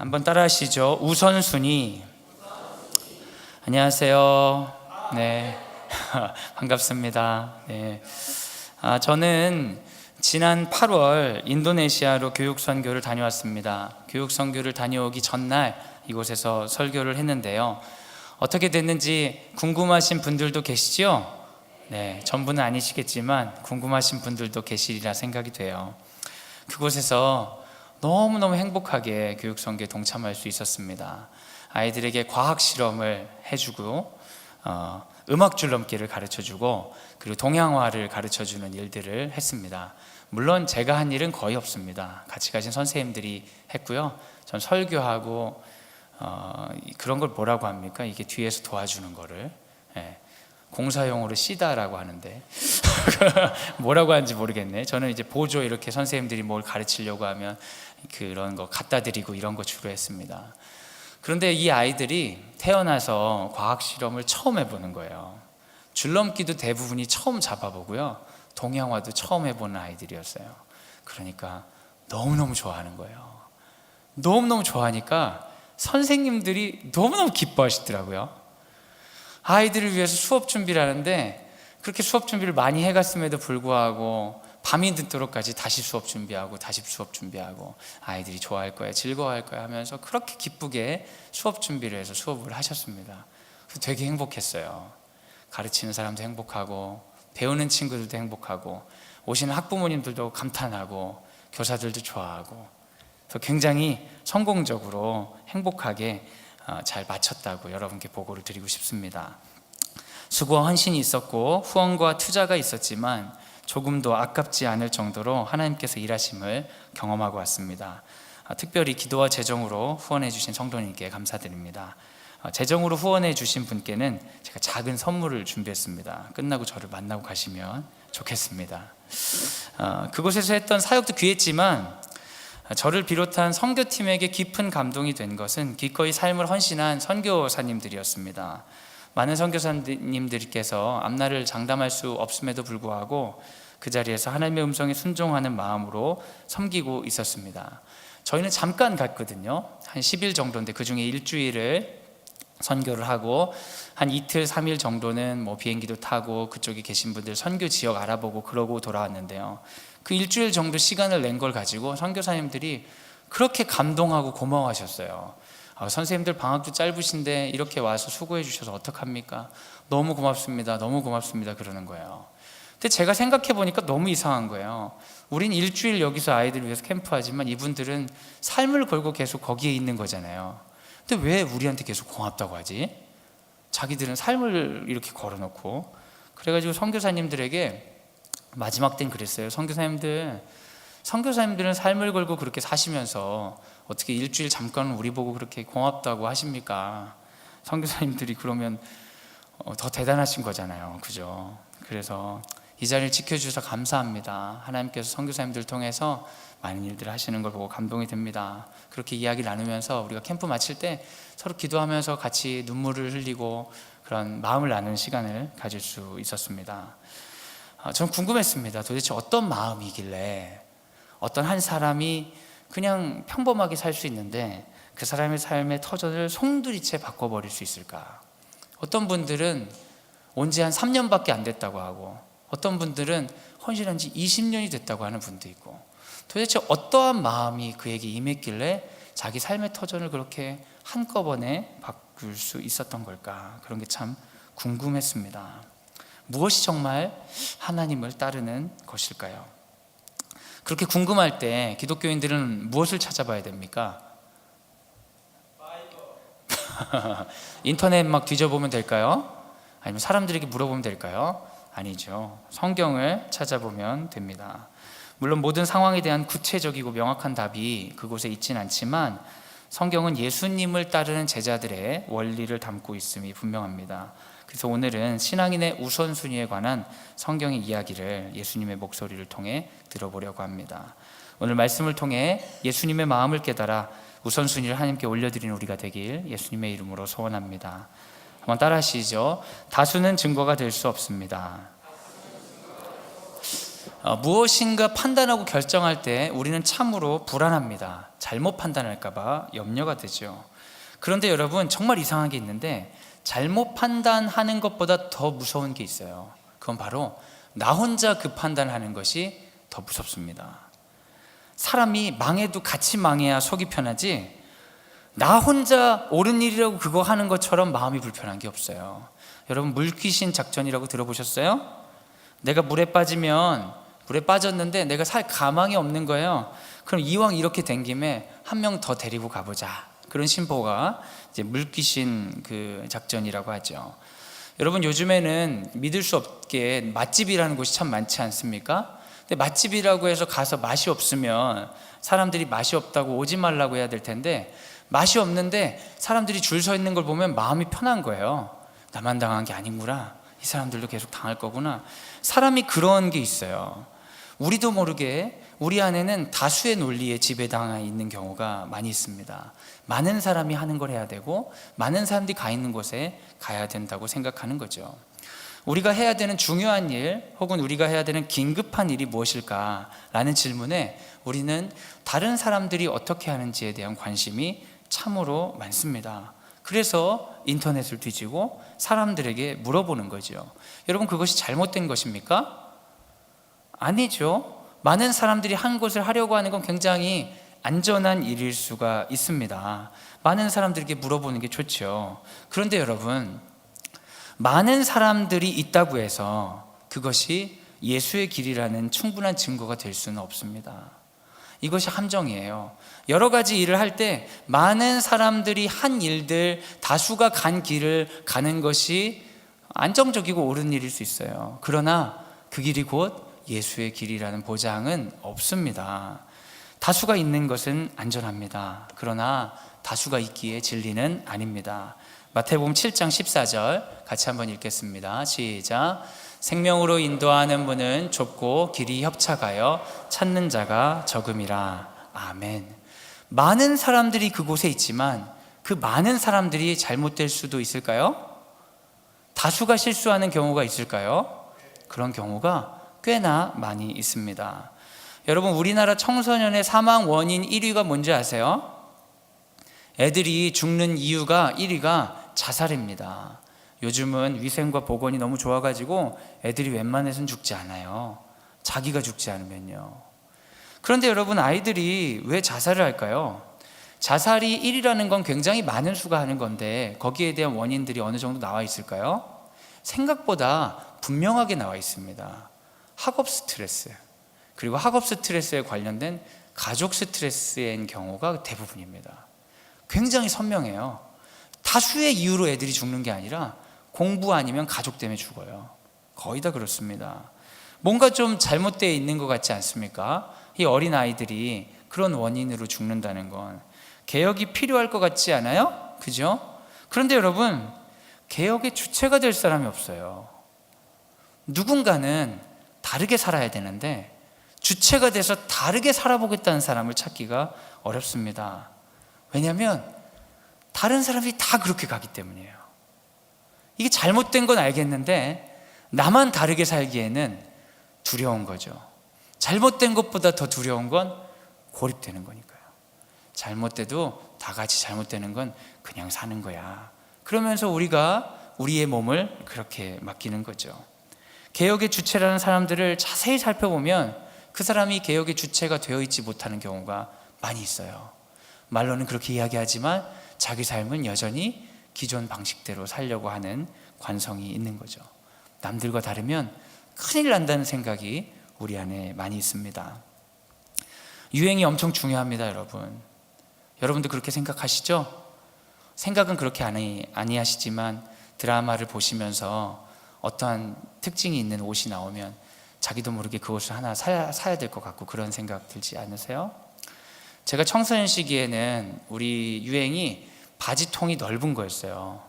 한번 따라 하시죠. 우선순위. 안녕하세요. 네. 반갑습니다. 네. 저는 지난 8월 인도네시아로 교육 선교를 다녀왔습니다. 교육 선교를 다녀오기 전날 이곳에서 설교를 했는데요. 어떻게 됐는지 궁금하신 분들도 계시죠? 네, 전부는 아니시겠지만 궁금하신 분들도 계시리라 생각이 돼요. 그곳에서 너무너무 행복하게 교육 선교에 동참할 수 있었습니다. 아이들에게 과학 실험을 해주고 음악 줄넘기를 가르쳐주고 그리고 동양화를 가르쳐주는 일들을 했습니다. 물론 제가 한 일은 거의 없습니다. 같이 가신 선생님들이 했고요. 전 설교하고 그런 걸 뭐라고 합니까? 이게 뒤에서 도와주는 거를 공사용어로 씨다라고 하는데 뭐라고 하는지 모르겠네. 저는 이제 보조 이렇게 선생님들이 뭘 가르치려고 하면 그런 거 갖다 드리고 이런 거 주로 했습니다. 그런데 이 아이들이 태어나서 과학 실험을 처음 해보는 거예요. 줄넘기도 대부분이 처음 잡아보고요. 동양화도 처음 해보는 아이들이었어요. 그러니까 너무너무 좋아하는 거예요. 너무너무 좋아하니까 선생님들이 너무너무 기뻐하시더라고요. 아이들을 위해서 수업 준비를 하는데 그렇게 수업 준비를 많이 해갔음에도 불구하고 밤이 늦도록까지 다시 수업 준비하고 다시 수업 준비하고 아이들이 좋아할 거야, 즐거워할 거야 하면서 그렇게 기쁘게 수업 준비를 해서 수업을 하셨습니다. 되게 행복했어요. 가르치는 사람도 행복하고 배우는 친구들도 행복하고 오시는 학부모님들도 감탄하고 교사들도 좋아하고 굉장히 성공적으로 행복하게 잘 마쳤다고 여러분께 보고를 드리고 싶습니다. 수고와 헌신이 있었고 후원과 투자가 있었지만 조금도 아깝지 않을 정도로 하나님께서 일하심을 경험하고 왔습니다. 특별히 기도와 재정으로 후원해 주신 성도님께 감사드립니다. 재정으로 후원해 주신 분께는 제가 작은 선물을 준비했습니다. 끝나고 저를 만나고 가시면 좋겠습니다. 그곳에서 했던 사역도 귀했지만 저를 비롯한 선교팀에게 깊은 감동이 된 것은 기꺼이 삶을 헌신한 선교사님들이었습니다. 많은 선교사님들께서 앞날을 장담할 수 없음에도 불구하고 그 자리에서 하나님의 음성에 순종하는 마음으로 섬기고 있었습니다. 저희는 잠깐 갔거든요. 한 10일 정도인데 그 중에 일주일을 선교를 하고 한 이틀 3일 정도는 비행기도 타고 그쪽에 계신 분들 선교 지역 알아보고 그러고 돌아왔는데요. 그 일주일 정도 시간을 낸 걸 가지고 선교사님들이 그렇게 감동하고 고마워하셨어요. 선생님들 방학도 짧으신데 이렇게 와서 수고해 주셔서 어떡합니까? 너무 고맙습니다. 너무 고맙습니다. 그러는 거예요. 근데 제가 생각해 보니까 너무 이상한 거예요. 우린 일주일 여기서 아이들 위해서 캠프하지만 이분들은 삶을 걸고 계속 거기에 있는 거잖아요. 근데 왜 우리한테 계속 고맙다고 하지? 자기들은 삶을 이렇게 걸어놓고. 그래가지고 선교사님들에게 마지막 때는 그랬어요. 선교사님들은 삶을 걸고 그렇게 사시면서 어떻게 일주일 잠깐 우리 보고 그렇게 고맙다고 하십니까? 선교사님들이 그러면 더 대단하신 거잖아요. 그죠? 그래서 이 자리를 지켜주셔서 감사합니다. 하나님께서 선교사님들 통해서 많은 일들을 하시는 걸 보고 감동이 됩니다. 그렇게 이야기 나누면서 우리가 캠프 마칠 때 서로 기도하면서 같이 눈물을 흘리고 그런 마음을 나누는 시간을 가질 수 있었습니다. 저는 궁금했습니다. 도대체 어떤 마음이길래 어떤 한 사람이 그냥 평범하게 살 수 있는데 그 사람의 삶의 터전을 송두리째 바꿔버릴 수 있을까? 어떤 분들은 온 지 한 3년밖에 안 됐다고 하고 어떤 분들은 헌신한 지 20년이 됐다고 하는 분도 있고 도대체 어떠한 마음이 그에게 임했길래 자기 삶의 터전을 그렇게 한꺼번에 바꿀 수 있었던 걸까? 그런 게 참 궁금했습니다. 무엇이 정말 하나님을 따르는 것일까요? 그렇게 궁금할 때 기독교인들은 무엇을 찾아봐야 됩니까? 인터넷 막 뒤져보면 될까요? 아니면 사람들에게 물어보면 될까요? 아니죠. 성경을 찾아보면 됩니다. 물론 모든 상황에 대한 구체적이고 명확한 답이 그곳에 있진 않지만 성경은 예수님을 따르는 제자들의 원리를 담고 있음이 분명합니다. 그래서 오늘은 신앙인의 우선순위에 관한 성경의 이야기를 예수님의 목소리를 통해 들어보려고 합니다. 오늘 말씀을 통해 예수님의 마음을 깨달아 우선순위를 하나님께 올려드리는 우리가 되길 예수님의 이름으로 소원합니다. 한번 따라 하시죠. 다수는 증거가 될 수 없습니다. 무엇인가 판단하고 결정할 때 우리는 참으로 불안합니다. 잘못 판단할까 봐 염려가 되죠. 그런데 여러분, 정말 이상한 게 있는데 잘못 판단하는 것보다 더 무서운 게 있어요. 그건 바로 나 혼자 그 판단하는 것이 더 무섭습니다. 사람이 망해도 같이 망해야 속이 편하지, 나 혼자 옳은 일이라고 그거 하는 것처럼 마음이 불편한 게 없어요. 여러분, 물귀신 작전이라고 들어보셨어요? 내가 물에 빠졌는데 내가 살 가망이 없는 거예요. 그럼 이왕 이렇게 된 김에 한 명 더 데리고 가보자. 그런 심보가 이제 물귀신 그 작전이라고 하죠. 여러분, 요즘에는 믿을 수 없게 맛집이라는 곳이 참 많지 않습니까? 근데 맛집이라고 해서 가서 맛이 없으면 사람들이 맛이 없다고 오지 말라고 해야 될 텐데, 맛이 없는데 사람들이 줄 서 있는 걸 보면 마음이 편한 거예요. 나만 당한 게 아니구나, 이 사람들도 계속 당할 거구나. 사람이 그런 게 있어요. 우리도 모르게 우리 안에는 다수의 논리에 지배당해 있는 경우가 많이 있습니다. 많은 사람이 하는 걸 해야 되고 많은 사람들이 가 있는 곳에 가야 된다고 생각하는 거죠. 우리가 해야 되는 중요한 일, 혹은 우리가 해야 되는 긴급한 일이 무엇일까 라는 질문에 우리는 다른 사람들이 어떻게 하는지에 대한 관심이 참으로 많습니다. 그래서 인터넷을 뒤지고 사람들에게 물어보는 거죠. 여러분, 그것이 잘못된 것입니까? 아니죠. 많은 사람들이 한 것을 하려고 하는 건 굉장히 안전한 일일 수가 있습니다. 많은 사람들에게 물어보는 게 좋죠. 그런데 여러분, 많은 사람들이 있다고 해서 그것이 예수의 길이라는 충분한 증거가 될 수는 없습니다. 이것이 함정이에요. 여러 가지 일을 할 때 많은 사람들이 한 일들, 다수가 간 길을 가는 것이 안정적이고 옳은 일일 수 있어요. 그러나 그 길이 곧 예수의 길이라는 보장은 없습니다. 다수가 있는 것은 안전합니다. 그러나 다수가 있기에 진리는 아닙니다. 마태복음 7장 14절 같이 한번 읽겠습니다. 시작. 생명으로 인도하는 문은 좁고 길이 협착하여 찾는 자가 적음이라. 아멘. 많은 사람들이 그곳에 있지만 그 많은 사람들이 잘못될 수도 있을까요? 다수가 실수하는 경우가 있을까요? 그런 경우가 꽤나 많이 있습니다. 여러분, 우리나라 청소년의 사망 원인 1위가 뭔지 아세요? 애들이 죽는 이유가 1위가 자살입니다. 요즘은 위생과 보건이 너무 좋아가지고 애들이 웬만해서는 죽지 않아요. 자기가 죽지 않으면요. 그런데 여러분, 아이들이 왜 자살을 할까요? 자살이 1위라는 건 굉장히 많은 수가 하는 건데 거기에 대한 원인들이 어느 정도 나와 있을까요? 생각보다 분명하게 나와 있습니다. 학업 스트레스, 그리고 학업 스트레스에 관련된 가족 스트레스인 경우가 대부분입니다. 굉장히 선명해요. 다수의 이유로 애들이 죽는 게 아니라 공부 아니면 가족 때문에 죽어요. 거의 다 그렇습니다. 뭔가 좀 잘못되어 있는 것 같지 않습니까? 이 어린 아이들이 그런 원인으로 죽는다는 건 개혁이 필요할 것 같지 않아요? 그죠? 그런데 여러분, 개혁의 주체가 될 사람이 없어요. 누군가는 다르게 살아야 되는데 주체가 돼서 다르게 살아보겠다는 사람을 찾기가 어렵습니다. 왜냐하면 다른 사람이 다 그렇게 가기 때문이에요. 이게 잘못된 건 알겠는데 나만 다르게 살기에는 두려운 거죠. 잘못된 것보다 더 두려운 건 고립되는 거니까요. 잘못돼도 다 같이 잘못되는 건 그냥 사는 거야. 그러면서 우리가 우리의 몸을 그렇게 맡기는 거죠. 개혁의 주체라는 사람들을 자세히 살펴보면 그 사람이 개혁의 주체가 되어 있지 못하는 경우가 많이 있어요. 말로는 그렇게 이야기하지만 자기 삶은 여전히 기존 방식대로 살려고 하는 관성이 있는 거죠. 남들과 다르면 큰일 난다는 생각이 우리 안에 많이 있습니다. 유행이 엄청 중요합니다, 여러분. 여러분도 그렇게 생각하시죠? 생각은 그렇게 아니하시지만 드라마를 보시면서 어떠한 특징이 있는 옷이 나오면 자기도 모르게 그 옷을 하나 사야 될 것 같고 그런 생각 들지 않으세요? 제가 청소년 시기에는 우리 유행이 바지통이 넓은 거였어요.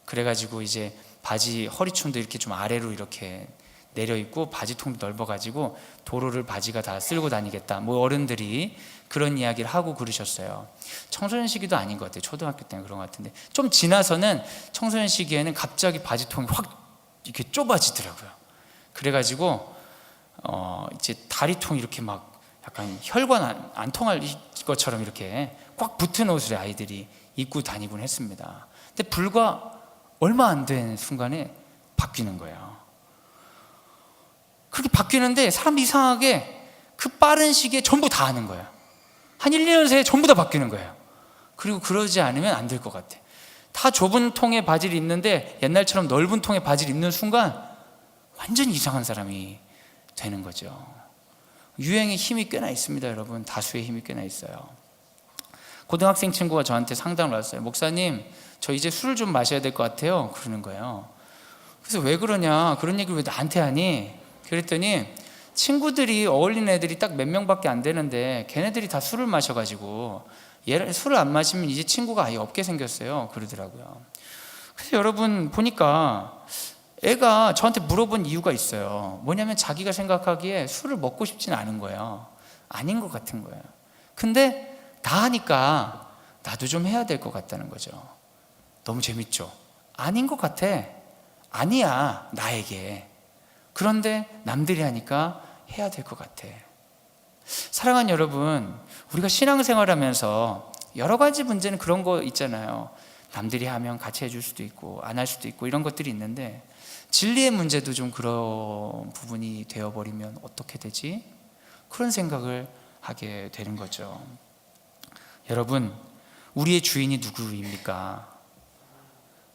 그래가지고 이제 바지 허리춤도 이렇게 좀 아래로 이렇게 내려 있고 바지통도 넓어가지고 도로를 바지가 다 쓸고 다니겠다, 뭐 어른들이 그런 이야기를 하고 그러셨어요. 청소년 시기도 아닌 것 같아요. 초등학교 때는 그런 것 같은데 좀 지나서는 청소년 시기에는 갑자기 바지통이 확 이렇게 좁아지더라고요. 그래가지고 이제 다리통 이렇게 막 약간 혈관 안 통할 것처럼 이렇게 꽉 붙은 옷을 아이들이 입고 다니곤 했습니다. 근데 불과 얼마 안 된 순간에 바뀌는 거예요. 그렇게 바뀌는데 사람들이 이상하게 그 빠른 시기에 전부 다 하는 거예요. 한 1, 2년 새에 전부 다 바뀌는 거예요. 그리고 그러지 않으면 안 될 것 같아. 다 좁은 통에 바지를 입는데 옛날처럼 넓은 통에 바지를 입는 순간 완전히 이상한 사람이 되는 거죠. 유행의 힘이 꽤나 있습니다, 여러분. 다수의 힘이 꽤나 있어요. 고등학생 친구가 저한테 상담을 왔어요. 목사님, 저 이제 술을 좀 마셔야 될 것 같아요. 그러는 거예요. 그래서 왜 그러냐, 그런 얘기를 왜 나한테 하니? 그랬더니 친구들이 어울리는 애들이 딱 몇 명밖에 안 되는데 걔네들이 다 술을 마셔가지고 술을 안 마시면 이제 친구가 아예 없게 생겼어요. 그러더라고요. 그래서 여러분 보니까 애가 저한테 물어본 이유가 있어요. 뭐냐면 자기가 생각하기에 술을 먹고 싶지는 않은 거예요. 아닌 것 같은 거예요. 근데 다 하니까 나도 좀 해야 될 것 같다는 거죠. 너무 재밌죠? 아닌 것 같아. 아니야, 나에게. 그런데 남들이 하니까 해야 될 것 같아. 사랑하는 여러분, 우리가 신앙생활하면서 여러 가지 문제는 그런 거 있잖아요. 남들이 하면 같이 해줄 수도 있고 안 할 수도 있고 이런 것들이 있는데 진리의 문제도 좀 그런 부분이 되어버리면 어떻게 되지? 그런 생각을 하게 되는 거죠. 여러분, 우리의 주인이 누구입니까?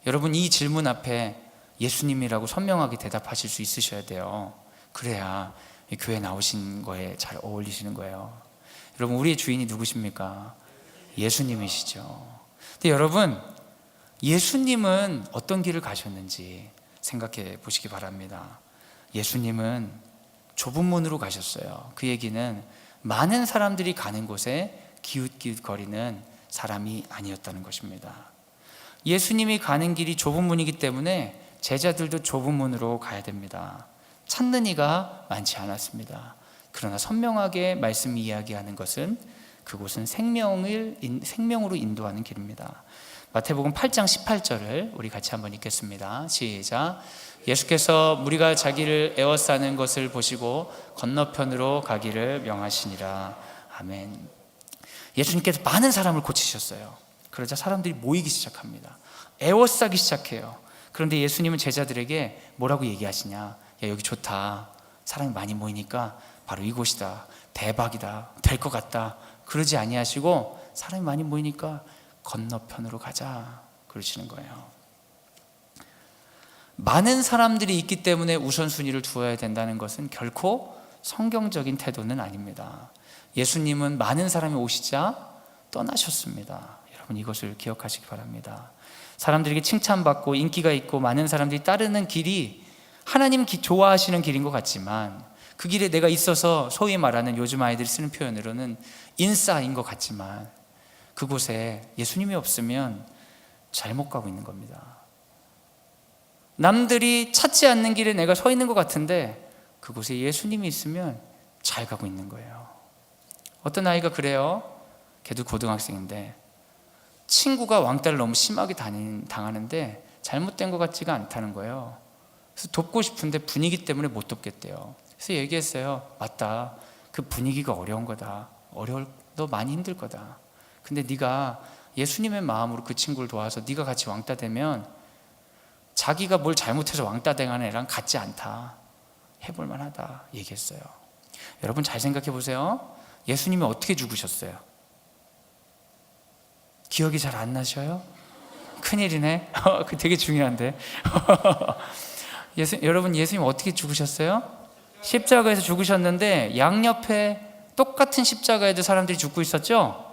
여러분, 이 질문 앞에 예수님이라고 선명하게 대답하실 수 있으셔야 돼요. 그래야 이 교회 나오신 거에 잘 어울리시는 거예요. 여러분, 우리의 주인이 누구십니까? 예수님이시죠. 근데 여러분, 예수님은 어떤 길을 가셨는지 생각해 보시기 바랍니다. 예수님은 좁은 문으로 가셨어요. 그 얘기는 많은 사람들이 가는 곳에 기웃기웃거리는 사람이 아니었다는 것입니다. 예수님이 가는 길이 좁은 문이기 때문에 제자들도 좁은 문으로 가야 됩니다. 찾는 이가 많지 않았습니다. 그러나 선명하게 말씀이 이야기하는 것은 그곳은 생명으로 인도하는 길입니다. 마태복음 8장 18절을 우리 같이 한번 읽겠습니다. 시작. 예수께서 무리가 자기를 에워싸는 것을 보시고 건너편으로 가기를 명하시니라. 아멘. 예수님께서 많은 사람을 고치셨어요. 그러자 사람들이 모이기 시작합니다. 에워싸기 시작해요. 그런데 예수님은 제자들에게 뭐라고 얘기하시냐? 야, 여기 좋다. 사람이 많이 모이니까 바로 이곳이다. 대박이다. 될 것 같다. 그러지 아니하시고 사람이 많이 모이니까 건너편으로 가자 그러시는 거예요. 많은 사람들이 있기 때문에 우선순위를 두어야 된다는 것은 결코 성경적인 태도는 아닙니다. 예수님은 많은 사람이 오시자 떠나셨습니다. 여러분, 이것을 기억하시기 바랍니다. 사람들에게 칭찬받고 인기가 있고 많은 사람들이 따르는 길이 하나님 좋아하시는 길인 것 같지만 그 길에 내가 있어서 소위 말하는 요즘 아이들이 쓰는 표현으로는 인싸인 것 같지만 그곳에 예수님이 없으면 잘못 가고 있는 겁니다. 남들이 찾지 않는 길에 내가 서 있는 것 같은데 그곳에 예수님이 있으면 잘 가고 있는 거예요. 어떤 아이가 그래요. 걔도 고등학생인데 친구가 왕따를 너무 심하게 당하는데 잘못된 것 같지가 않다는 거예요. 그래서 돕고 싶은데 분위기 때문에 못 돕겠대요. 그래서 얘기했어요. 맞다. 그 분위기가 어려운 거다. 너 많이 힘들 거다. 근데 네가 예수님의 마음으로 그 친구를 도와서 네가 같이 왕따 되면 자기가 뭘 잘못해서 왕따 당하는 애랑 같지 않다. 해볼 만하다. 얘기했어요. 여러분, 잘 생각해 보세요. 예수님이 어떻게 죽으셨어요? 기억이 잘 안 나셔요? 큰일이네. 그 되게 중요한데. 여러분, 예수님 어떻게 죽으셨어요? 십자가에서 죽으셨는데 양옆에 똑같은 십자가에도 사람들이 죽고 있었죠?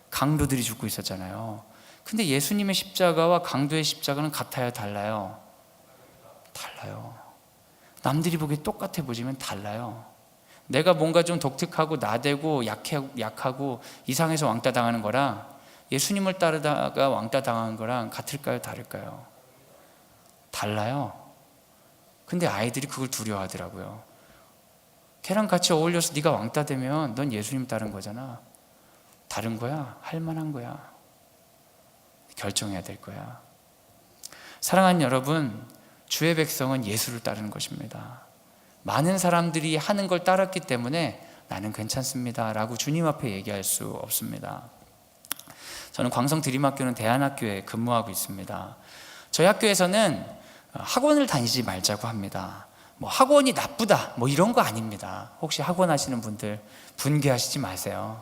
강도들이 죽고 있었잖아요. 근데 예수님의 십자가와 강도의 십자가는 같아요, 달라요? 달라요. 남들이 보기에 똑같아 보이지만 달라요. 내가 뭔가 좀 독특하고 나대고 약하고 이상해서 왕따 당하는 거랑 예수님을 따르다가 왕따 당한 거랑 같을까요, 다를까요? 달라요. 근데 아이들이 그걸 두려워하더라고요. 걔랑 같이 어울려서 네가 왕따 되면 넌 예수님 따른 거잖아. 다른 거야? 할 만한 거야? 결정해야 될 거야. 사랑하는 여러분, 주의 백성은 예수를 따르는 것입니다. 많은 사람들이 하는 걸 따랐기 때문에 나는 괜찮습니다 라고 주님 앞에 얘기할 수 없습니다. 저는 광성 드림학교는 대안학교에 근무하고 있습니다. 저희 학교에서는 학원을 다니지 말자고 합니다. 뭐 학원이 나쁘다 뭐 이런 거 아닙니다. 혹시 학원 하시는 분들 분개하시지 마세요.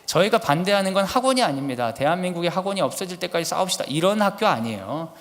저희가 반대하는 건 학원이 아닙니다. 대한민국에 학원이 없어질 때까지 싸웁시다 이런 학교 아니에요.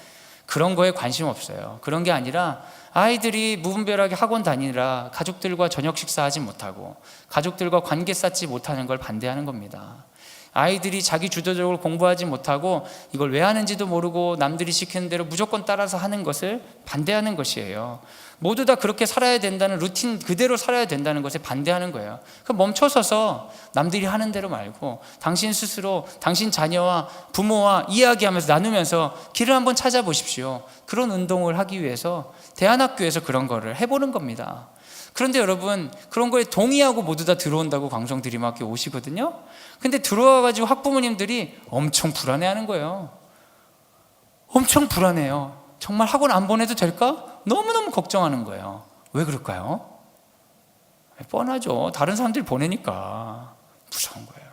그런 거에 관심 없어요. 그런 게 아니라 아이들이 무분별하게 학원 다니느라 가족들과 저녁 식사하지 못하고 가족들과 관계 쌓지 못하는 걸 반대하는 겁니다. 아이들이 자기 주도적으로 공부하지 못하고 이걸 왜 하는지도 모르고 남들이 시키는 대로 무조건 따라서 하는 것을 반대하는 것이에요. 모두 다 그렇게 살아야 된다는 루틴 그대로 살아야 된다는 것에 반대하는 거예요. 그럼 멈춰서서 남들이 하는 대로 말고 당신 스스로 당신 자녀와 부모와 이야기하면서 나누면서 길을 한번 찾아보십시오. 그런 운동을 하기 위해서 대안학교에서 그런 거를 해보는 겁니다. 그런데 여러분 그런 거에 동의하고 모두 다 들어온다고 광성 드림학교 오시거든요. 근데 들어와가지고 학부모님들이 엄청 불안해하는 거예요. 엄청 불안해요. 정말 학원 안 보내도 될까? 너무너무 걱정하는 거예요. 왜 그럴까요? 뻔하죠. 다른 사람들이 보내니까 무서운 거예요.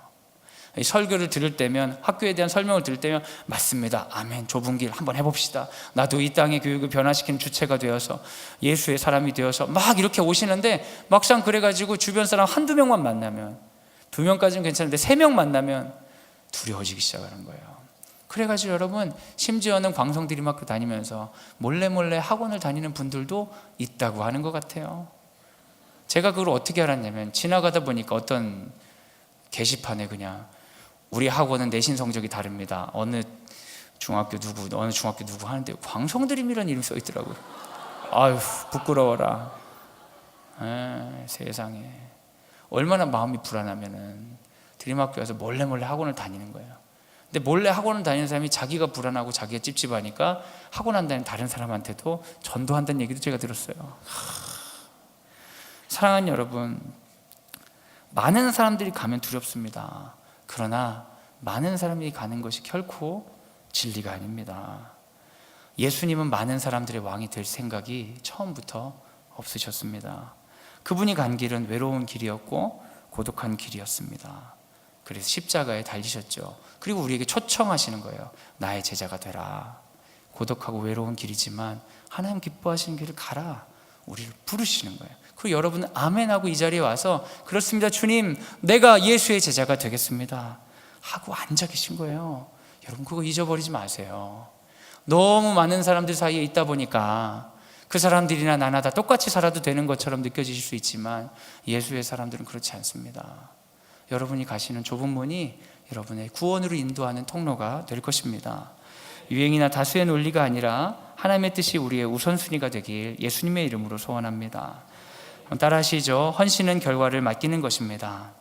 이 설교를 들을 때면 학교에 대한 설명을 들을 때면 맞습니다. 아멘. 좁은 길 한번 해봅시다. 나도 이 땅의 교육을 변화시키는 주체가 되어서 예수의 사람이 되어서 막 이렇게 오시는데 막상 그래가지고 주변 사람 한두 명만 만나면 2명까지는 괜찮은데 3명 만나면 두려워지기 시작하는 거예요. 그래가지고 여러분 심지어는 광성 드림학교 다니면서 몰래 학원을 다니는 분들도 있다고 하는 것 같아요. 제가 그걸 어떻게 알았냐면 지나가다 보니까 어떤 게시판에 그냥 우리 학원은 내신 성적이 다릅니다. 어느 중학교 누구 하는데 광성 드림이라는 이름이 써 있더라고요. 아유 부끄러워라. 세상에 얼마나 마음이 불안하면은 드림학교에서 몰래 학원을 다니는 거예요. 근데 몰래 학원을 다니는 사람이 자기가 불안하고 자기가 찝찝하니까 학원 한다는 다른 사람한테도 전도한다는 얘기도 제가 들었어요. 사랑하는 여러분, 많은 사람들이 가면 두렵습니다. 그러나 많은 사람이 가는 것이 결코 진리가 아닙니다. 예수님은 많은 사람들의 왕이 될 생각이 처음부터 없으셨습니다. 그분이 간 길은 외로운 길이었고 고독한 길이었습니다. 그래서 십자가에 달리셨죠. 그리고 우리에게 초청하시는 거예요. 나의 제자가 되라. 고독하고 외로운 길이지만 하나님 기뻐하시는 길을 가라. 우리를 부르시는 거예요. 그리고 여러분은 아멘하고 이 자리에 와서 그렇습니다 주님 내가 예수의 제자가 되겠습니다 하고 앉아 계신 거예요. 여러분 그거 잊어버리지 마세요. 너무 많은 사람들 사이에 있다 보니까 그 사람들이나 나나 다 똑같이 살아도 되는 것처럼 느껴지실 수 있지만 예수의 사람들은 그렇지 않습니다. 여러분이 가시는 좁은 문이 여러분의 구원으로 인도하는 통로가 될 것입니다. 유행이나 다수의 논리가 아니라 하나님의 뜻이 우리의 우선순위가 되길 예수님의 이름으로 소원합니다. 따라 하시죠. 헌신은 결과를 맡기는 것입니다.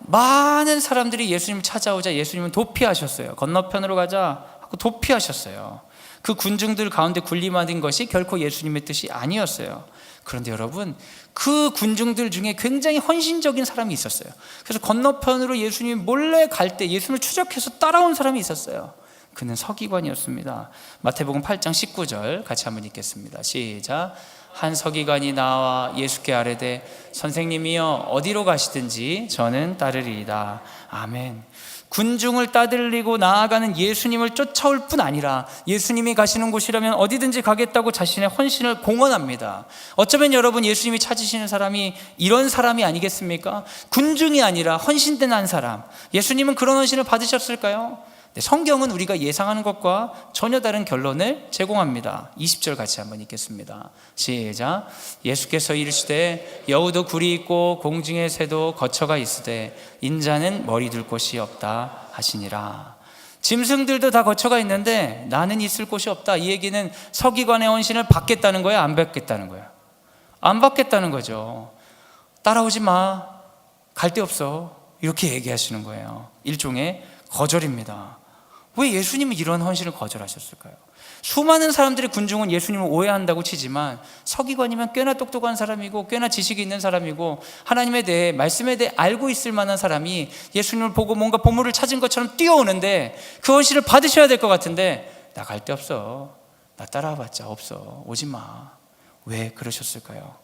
많은 사람들이 예수님을 찾아오자 예수님은 도피하셨어요. 건너편으로 가자 하고 도피하셨어요. 그 군중들 가운데 군림하는 것이 결코 예수님의 뜻이 아니었어요. 그런데 여러분 그 군중들 중에 굉장히 헌신적인 사람이 있었어요. 그래서 건너편으로 예수님이 몰래 갈 때 예수님을 추적해서 따라온 사람이 있었어요. 그는 서기관이었습니다. 마태복음 8장 19절 같이 한번 읽겠습니다. 시작. 한 서기관이 나와 예수께 아뢰되 선생님이여 어디로 가시든지 저는 따르리이다. 아멘. 군중을 따돌리고 나아가는 예수님을 쫓아올 뿐 아니라 예수님이 가시는 곳이라면 어디든지 가겠다고 자신의 헌신을 공언합니다. 어쩌면 여러분 예수님이 찾으시는 사람이 이런 사람이 아니겠습니까? 군중이 아니라 헌신된 한 사람. 예수님은 그런 헌신을 받으셨을까요? 네, 성경은 우리가 예상하는 것과 전혀 다른 결론을 제공합니다. 20절 같이 한번 읽겠습니다. 시작. 예수께서 이르시되 여우도 굴이 있고 공중의 새도 거처가 있으되 인자는 머리 둘 곳이 없다 하시니라. 짐승들도 다 거처가 있는데 나는 있을 곳이 없다. 이 얘기는 서기관의 헌신을 받겠다는 거예요? 안 받겠다는 거예요? 안 받겠다는 거죠. 따라오지 마. 갈 데 없어. 이렇게 얘기하시는 거예요. 일종의 거절입니다. 왜 예수님은 이런 헌신을 거절하셨을까요? 수많은 사람들의 군중은 예수님을 오해한다고 치지만 서기관이면 꽤나 똑똑한 사람이고 꽤나 지식이 있는 사람이고 하나님에 대해 말씀에 대해 알고 있을 만한 사람이 예수님을 보고 뭔가 보물을 찾은 것처럼 뛰어오는데 그 헌신을 받으셔야 될 것 같은데 나 갈 데 없어. 나 따라와봤자 없어. 오지 마. 왜 그러셨을까요?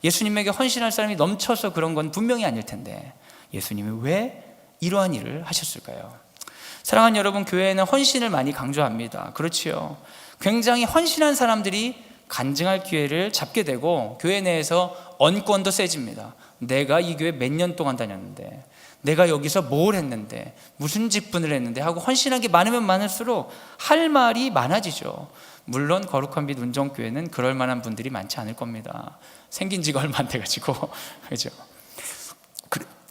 예수님에게 헌신할 사람이 넘쳐서 그런 건 분명히 아닐 텐데 예수님이 왜 이러한 일을 하셨을까요? 사랑하는 여러분, 교회에는 헌신을 많이 강조합니다. 그렇지요. 굉장히 헌신한 사람들이 간증할 기회를 잡게 되고 교회 내에서 언권도 세집니다. 내가 이 교회 몇 년 동안 다녔는데, 내가 여기서 뭘 했는데, 무슨 직분을 했는데 하고 헌신한 게 많으면 많을수록 할 말이 많아지죠. 물론 거룩한 빛 운정교회는 그럴 만한 분들이 많지 않을 겁니다. 생긴 지가 얼마 안 돼가지고 그죠?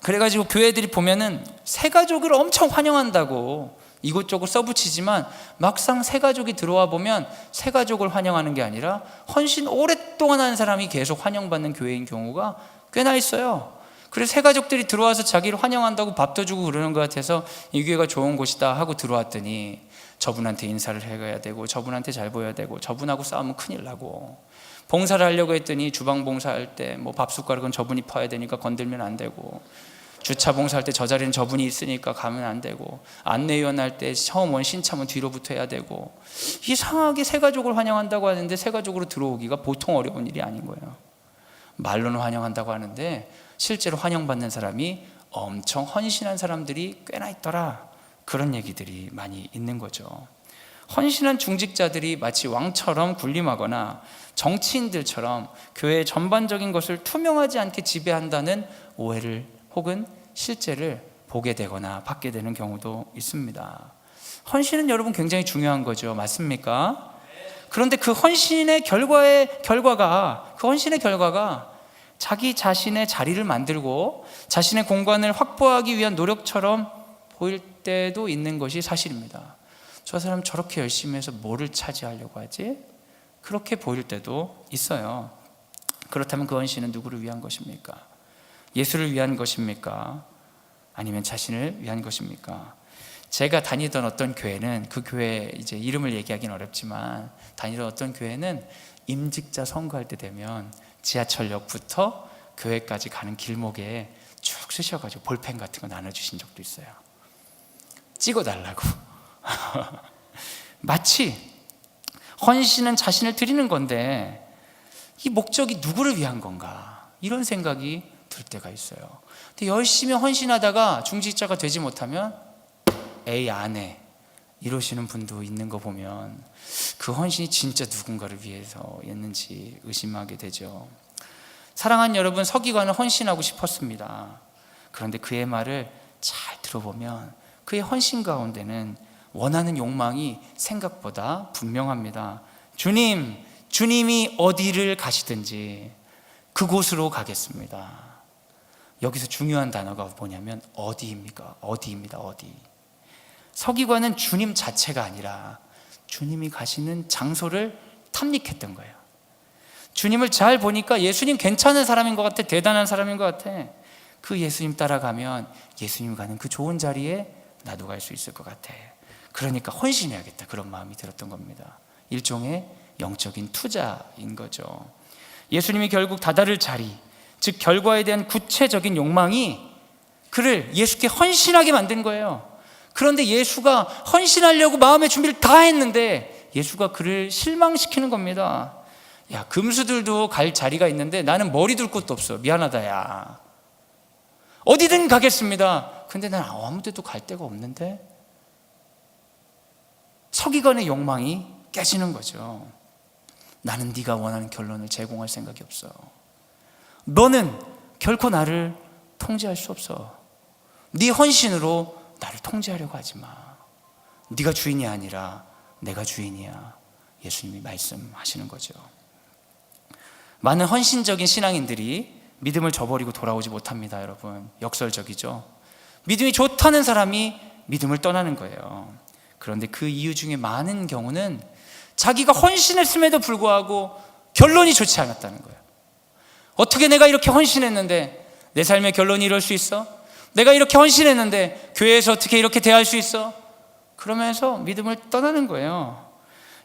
그래가지고 교회들이 보면은 새가족을 엄청 환영한다고 이곳저곳 써붙이지만 막상 새가족이 들어와 보면 새가족을 환영하는 게 아니라 헌신 오랫동안 한 사람이 계속 환영받는 교회인 경우가 꽤나 있어요. 그래서 새가족들이 들어와서 자기를 환영한다고 밥도 주고 그러는 것 같아서 이 교회가 좋은 곳이다 하고 들어왔더니 저분한테 인사를 해가야 되고, 저분한테 잘 보여야 되고, 저분하고 싸우면 큰일 나고, 봉사를 하려고 했더니 주방 봉사할 때 뭐 밥숟가락은 저분이 퍼야 되니까 건들면 안 되고, 주차 봉사할 때 저 자리는 저분이 있으니까 가면 안 되고, 안내위원 할 때 처음 온 신참은 뒤로 붙어야 되고, 이상하게 새가족을 환영한다고 하는데 새가족으로 들어오기가 보통 어려운 일이 아닌 거예요. 말로는 환영한다고 하는데 실제로 환영받는 사람이 엄청 헌신한 사람들이 꽤나 있더라, 그런 얘기들이 많이 있는 거죠. 헌신한 중직자들이 마치 왕처럼 군림하거나 정치인들처럼 교회의 전반적인 것을 투명하지 않게 지배한다는 오해를 혹은 실제를 보게 되거나 받게 되는 경우도 있습니다. 헌신은 여러분 굉장히 중요한 거죠. 맞습니까? 그런데 그 헌신의 결과가 자기 자신의 자리를 만들고 자신의 공간을 확보하기 위한 노력처럼 보일 때도 있는 것이 사실입니다. 저 사람 저렇게 열심히 해서 뭐를 차지하려고 하지? 그렇게 보일 때도 있어요. 그렇다면 그 헌신은 누구를 위한 것입니까? 예수를 위한 것입니까? 아니면 자신을 위한 것입니까? 제가 다니던 어떤 교회는, 그 교회 이제 이름을 얘기하기는 어렵지만 다니던 어떤 교회는 임직자 선거할 때 되면 지하철역부터 교회까지 가는 길목에 쭉 쓰셔가지고 볼펜 같은 거 나눠주신 적도 있어요. 찍어달라고. 마치 헌신은 자신을 드리는 건데 이 목적이 누구를 위한 건가, 이런 생각이 들 때가 있어요. 근데 열심히 헌신하다가 중직자가 되지 못하면 에이 안 해 이러시는 분도 있는 거 보면 그 헌신이 진짜 누군가를 위해서였는지 의심하게 되죠. 사랑하는 여러분, 서기관은 헌신하고 싶었습니다. 그런데 그의 말을 잘 들어보면 그의 헌신 가운데는 원하는 욕망이 생각보다 분명합니다. 주님이 어디를 가시든지 그곳으로 가겠습니다. 여기서 중요한 단어가 뭐냐면 어디입니까? 어디입니다. 어디. 서기관은 주님 자체가 아니라 주님이 가시는 장소를 탐닉했던 거예요. 주님을 잘 보니까 예수님 괜찮은 사람인 것 같아, 대단한 사람인 것 같아. 그 예수님 따라가면 예수님 가는 그 좋은 자리에 나도 갈 수 있을 것 같아. 그러니까 헌신해야겠다, 그런 마음이 들었던 겁니다. 일종의 영적인 투자인 거죠. 예수님이 결국 다다를 자리, 즉 결과에 대한 구체적인 욕망이 그를 예수께 헌신하게 만든 거예요. 그런데 예수가 헌신하려고 마음의 준비를 다 했는데 예수가 그를 실망시키는 겁니다. 야, 금수들도 갈 자리가 있는데 나는 머리 둘 곳도 없어. 미안하다 야. 어디든 가겠습니다. 근데 난 아무 데도 갈 데가 없는데. 서기관의 욕망이 깨지는 거죠. 나는 네가 원하는 결론을 제공할 생각이 없어. 너는 결코 나를 통제할 수 없어. 네 헌신으로 나를 통제하려고 하지 마. 네가 주인이 아니라 내가 주인이야. 예수님이 말씀하시는 거죠. 많은 헌신적인 신앙인들이 믿음을 저버리고 돌아오지 못합니다. 여러분, 역설적이죠. 믿음이 좋다는 사람이 믿음을 떠나는 거예요. 그런데 그 이유 중에 많은 경우는 자기가 헌신했음에도 불구하고 결론이 좋지 않았다는 거예요. 어떻게 내가 이렇게 헌신했는데 내 삶의 결론이 이럴 수 있어? 내가 이렇게 헌신했는데 교회에서 어떻게 이렇게 대할 수 있어? 그러면서 믿음을 떠나는 거예요.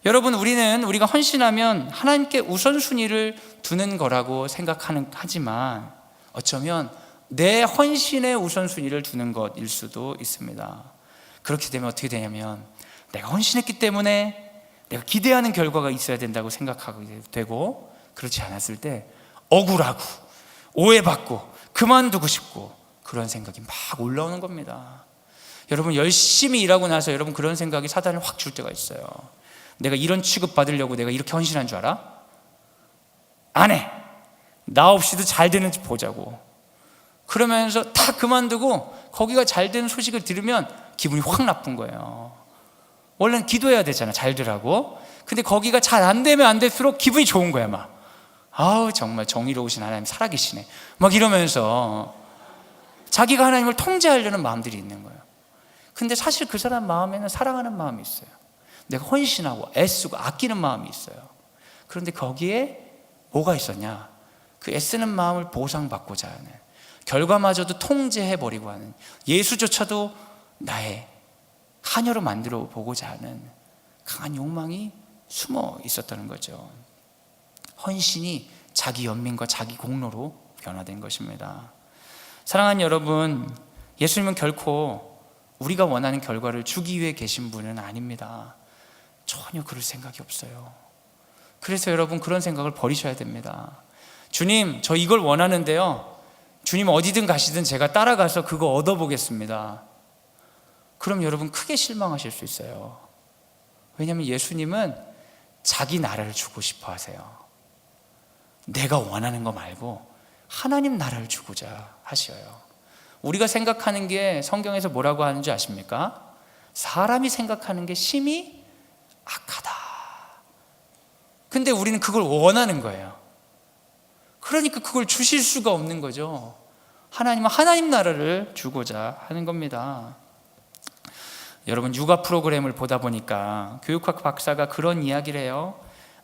여러분, 우리가 헌신하면 하나님께 우선순위를 두는 거라고 하지만 어쩌면 내 헌신의 우선순위를 두는 것일 수도 있습니다. 그렇게 되면 어떻게 되냐면 내가 헌신했기 때문에 내가 기대하는 결과가 있어야 된다고 생각하게 되고, 그렇지 않았을 때 억울하고 오해받고 그만두고 싶고 그런 생각이 막 올라오는 겁니다. 여러분 열심히 일하고 나서 여러분 그런 생각이 사단을 확 줄 때가 있어요. 내가 이런 취급 받으려고 내가 이렇게 헌신한 줄 알아? 안 해. 나 없이도 잘 되는지 보자고. 그러면서 다 그만두고 거기가 잘 되는 소식을 들으면 기분이 확 나쁜 거예요. 원래는 기도해야 되잖아, 잘 되라고. 근데 거기가 잘 안 되면 안 될수록 기분이 좋은 거야. 막 아우 정말 정의로우신 하나님 살아계시네 막 이러면서 자기가 하나님을 통제하려는 마음들이 있는 거예요. 근데 사실 그 사람 마음에는 사랑하는 마음이 있어요. 내가 헌신하고 애쓰고 아끼는 마음이 있어요. 그런데 거기에 뭐가 있었냐? 그 애쓰는 마음을 보상받고자 하는, 결과마저도 통제해버리고 하는, 예수조차도 나의 하녀로 만들어 보고자 하는 강한 욕망이 숨어 있었다는 거죠. 헌신이 자기 연민과 자기 공로로 변화된 것입니다. 사랑하는 여러분, 예수님은 결코 우리가 원하는 결과를 주기 위해 계신 분은 아닙니다. 전혀 그럴 생각이 없어요. 그래서 여러분 그런 생각을 버리셔야 됩니다. 주님, 저 이걸 원하는데요, 주님 어디든 가시든 제가 따라가서 그거 얻어보겠습니다. 그럼 여러분 크게 실망하실 수 있어요. 왜냐하면 예수님은 자기 나라를 주고 싶어 하세요. 내가 원하는 거 말고 하나님 나라를 주고자 하셔요. 우리가 생각하는 게 성경에서 뭐라고 하는지 아십니까? 사람이 생각하는 게 심히 악하다. 근데 우리는 그걸 원하는 거예요. 그러니까 그걸 주실 수가 없는 거죠. 하나님은 하나님 나라를 주고자 하는 겁니다. 여러분 육아 프로그램을 보다 보니까 교육학 박사가 그런 이야기를 해요.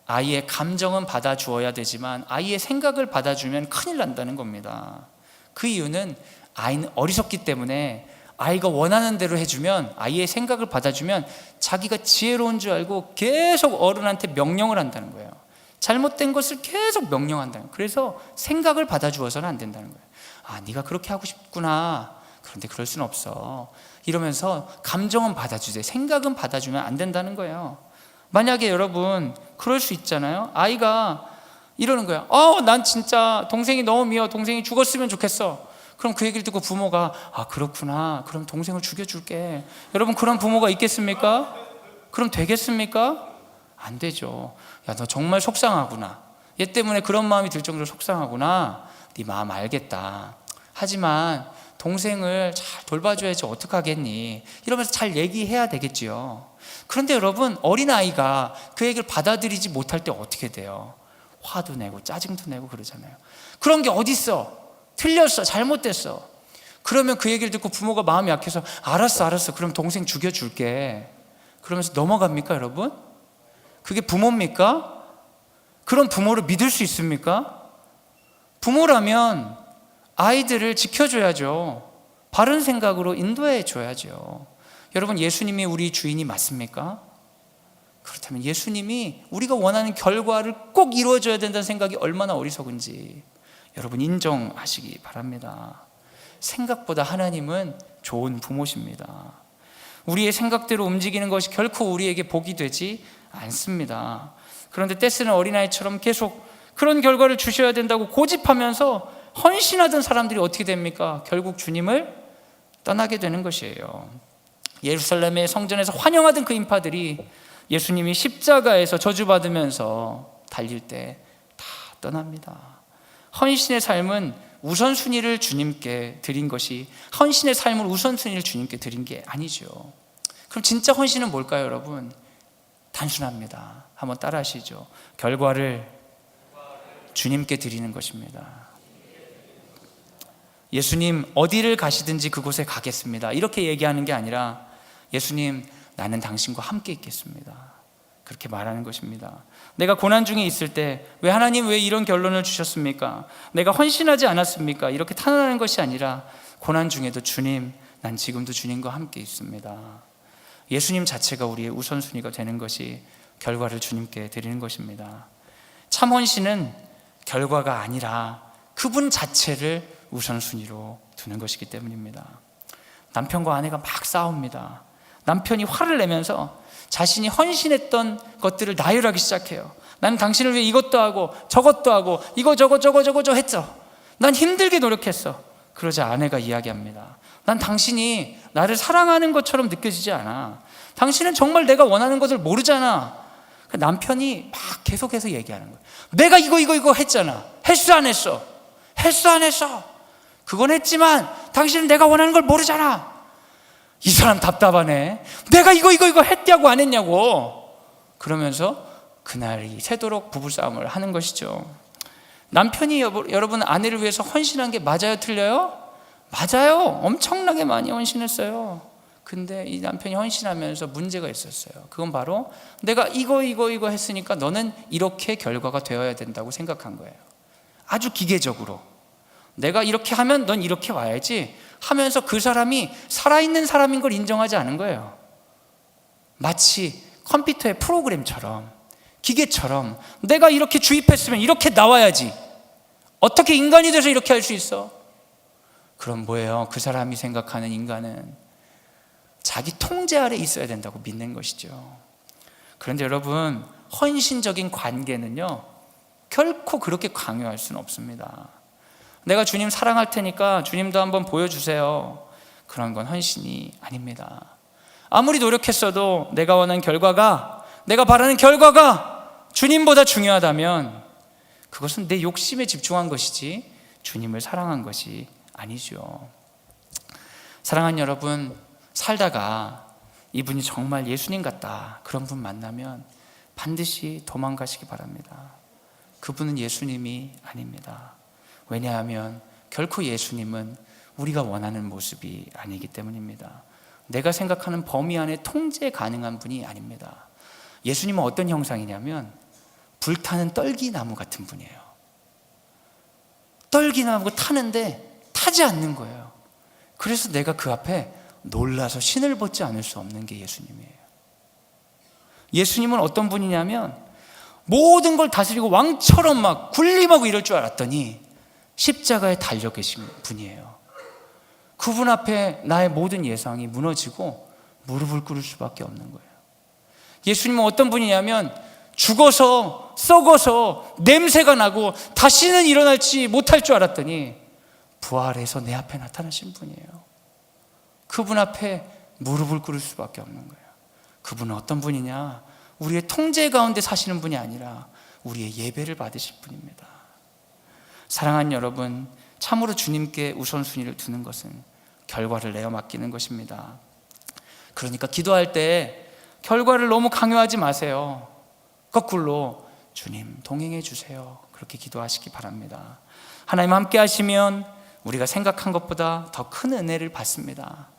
아이의 감정은 받아주어야 되지만 아이의 생각을 받아주면 큰일 난다는 겁니다. 그 이유는 아이는 어리석기 때문에 아이가 원하는 대로 해주면, 아이의 생각을 받아주면 자기가 지혜로운 줄 알고 계속 어른한테 명령을 한다는 거예요. 잘못된 것을 계속 명령한다는 거예요. 그래서 생각을 받아주어서는 안 된다는 거예요. 아, 네가 그렇게 하고 싶구나. 그런데 그럴 수는 없어. 이러면서 감정은 받아주세요. 생각은 받아주면 안 된다는 거예요. 만약에 여러분 그럴 수 있잖아요. 아이가 이러는 거야. 난 진짜 동생이 너무 미워. 동생이 죽었으면 좋겠어. 그럼 그 얘기를 듣고 부모가 아 그렇구나, 그럼 동생을 죽여줄게. 여러분 그런 부모가 있겠습니까? 그럼 되겠습니까? 안 되죠. 야, 너 정말 속상하구나. 얘 때문에 그런 마음이 들 정도로 속상하구나. 네 마음 알겠다. 하지만 동생을 잘 돌봐줘야지 어떡하겠니? 이러면서 잘 얘기해야 되겠지요. 그런데 여러분 어린아이가 그 얘기를 받아들이지 못할 때 어떻게 돼요? 화도 내고 짜증도 내고 그러잖아요. 그런 게 어딨어? 틀렸어, 잘못됐어. 그러면 그 얘기를 듣고 부모가 마음이 약해서 알았어 그럼 동생 죽여줄게 그러면서 넘어갑니까 여러분? 그게 부모입니까? 그런 부모를 믿을 수 있습니까? 부모라면 아이들을 지켜줘야죠. 바른 생각으로 인도해 줘야죠. 여러분 예수님이 우리 주인이 맞습니까? 그렇다면 예수님이 우리가 원하는 결과를 꼭 이루어줘야 된다는 생각이 얼마나 어리석은지 여러분 인정하시기 바랍니다. 생각보다 하나님은 좋은 부모십니다. 우리의 생각대로 움직이는 것이 결코 우리에게 복이 되지 않습니다. 그런데 떼쓰는 어린아이처럼 계속 그런 결과를 주셔야 된다고 고집하면서 헌신하던 사람들이 어떻게 됩니까? 결국 주님을 떠나게 되는 것이에요. 예루살렘의 성전에서 환영하던 그 인파들이 예수님이 십자가에서 저주받으면서 달릴 때 다 떠납니다. 헌신의 삶은 우선순위를 주님께 드린 것이, 헌신의 삶을 우선순위를 주님께 드린 게 아니죠. 그럼 진짜 헌신은 뭘까요 여러분? 단순합니다. 한번 따라 하시죠. 결과를 주님께 드리는 것입니다. 예수님 어디를 가시든지 그곳에 가겠습니다 이렇게 얘기하는 게 아니라 예수님 나는 당신과 함께 있겠습니다 그렇게 말하는 것입니다. 내가 고난 중에 있을 때 왜 하나님 왜 이런 결론을 주셨습니까? 내가 헌신하지 않았습니까? 이렇게 탄원하는 것이 아니라 고난 중에도 주님, 난 지금도 주님과 함께 있습니다. 예수님 자체가 우리의 우선순위가 되는 것이 결과를 주님께 드리는 것입니다. 참 헌신은 결과가 아니라 그분 자체를 우선순위로 두는 것이기 때문입니다. 남편과 아내가 막 싸웁니다. 남편이 화를 내면서 자신이 헌신했던 것들을 나열하기 시작해요. 나는 당신을 위해 이것도 하고 저것도 하고 이거 저거 했어. 난 힘들게 노력했어. 그러자 아내가 이야기합니다. 난 당신이 나를 사랑하는 것처럼 느껴지지 않아. 당신은 정말 내가 원하는 것을 모르잖아. 남편이 막 계속해서 얘기하는 거예요. 내가 이거 했잖아. 했어 안 했어? 했어 안 했어? 그건 했지만 당신은 내가 원하는 걸 모르잖아. 이 사람 답답하네. 내가 이거 했냐고 안 했냐고. 그러면서 그날이 새도록 부부싸움을 하는 것이죠. 남편이 여러분 아내를 위해서 헌신한 게 맞아요 틀려요? 맞아요. 엄청나게 많이 헌신했어요. 근데 이 남편이 헌신하면서 문제가 있었어요. 그건 바로 내가 이거 했으니까 너는 이렇게 결과가 되어야 된다고 생각한 거예요. 아주 기계적으로 내가 이렇게 하면 넌 이렇게 와야지 하면서 그 사람이 살아있는 사람인 걸 인정하지 않은 거예요. 마치 컴퓨터의 프로그램처럼, 기계처럼 내가 이렇게 주입했으면 이렇게 나와야지. 어떻게 인간이 돼서 이렇게 할 수 있어? 그럼 뭐예요? 그 사람이 생각하는 인간은 자기 통제 아래 있어야 된다고 믿는 것이죠. 그런데 여러분, 헌신적인 관계는요 결코 그렇게 강요할 수는 없습니다. 내가 주님 사랑할 테니까 주님도 한번 보여주세요. 그런 건 헌신이 아닙니다. 아무리 노력했어도 내가 원하는 결과가, 내가 바라는 결과가 주님보다 중요하다면 그것은 내 욕심에 집중한 것이지 주님을 사랑한 것이 아니죠. 사랑하는 여러분, 살다가 이분이 정말 예수님 같다 그런 분 만나면 반드시 도망가시기 바랍니다. 그분은 예수님이 아닙니다. 왜냐하면 결코 예수님은 우리가 원하는 모습이 아니기 때문입니다. 내가 생각하는 범위 안에 통제 가능한 분이 아닙니다. 예수님은 어떤 형상이냐면 불타는 떨기나무 같은 분이에요. 떨기나무가 타는데 타지 않는 거예요. 그래서 내가 그 앞에 놀라서 신을 벗지 않을 수 없는 게 예수님이에요. 예수님은 어떤 분이냐면 모든 걸 다스리고 왕처럼 막 군림하고 이럴 줄 알았더니 십자가에 달려 계신 분이에요. 그분 앞에 나의 모든 예상이 무너지고 무릎을 꿇을 수밖에 없는 거예요. 예수님은 어떤 분이냐면 죽어서 썩어서 냄새가 나고 다시는 일어날지 못할 줄 알았더니 부활해서 내 앞에 나타나신 분이에요. 그분 앞에 무릎을 꿇을 수밖에 없는 거예요. 그분은 어떤 분이냐? 우리의 통제 가운데 사시는 분이 아니라 우리의 예배를 받으실 분입니다. 사랑하는 여러분, 참으로 주님께 우선순위를 두는 것은 결과를 내어 맡기는 것입니다. 그러니까 기도할 때 결과를 너무 강요하지 마세요. 거꾸로 주님 동행해 주세요. 그렇게 기도하시기 바랍니다. 하나님 함께 하시면 우리가 생각한 것보다 더 큰 은혜를 받습니다.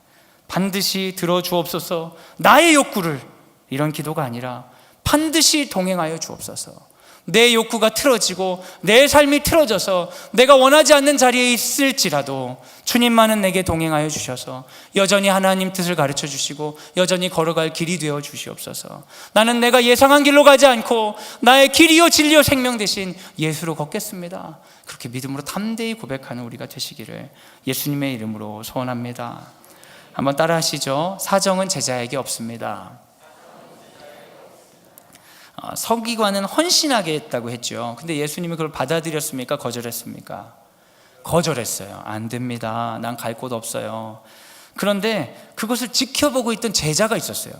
반드시 들어주옵소서. 나의 욕구를, 이런 기도가 아니라 반드시 동행하여 주옵소서. 내 욕구가 틀어지고 내 삶이 틀어져서 내가 원하지 않는 자리에 있을지라도 주님만은 내게 동행하여 주셔서 여전히 하나님 뜻을 가르쳐 주시고 여전히 걸어갈 길이 되어 주시옵소서. 나는 내가 예상한 길로 가지 않고 나의 길이요 진리요 생명 되신 예수로 걷겠습니다. 그렇게 믿음으로 담대히 고백하는 우리가 되시기를 예수님의 이름으로 소원합니다. 한번 따라 하시죠. 사정은 제자에게 없습니다. 서기관은 헌신하게 했다고 했죠. 근데 예수님이 그걸 받아들였습니까? 거절했습니까? 거절했어요. 안 됩니다. 난 갈 곳 없어요. 그런데 그것을 지켜보고 있던 제자가 있었어요.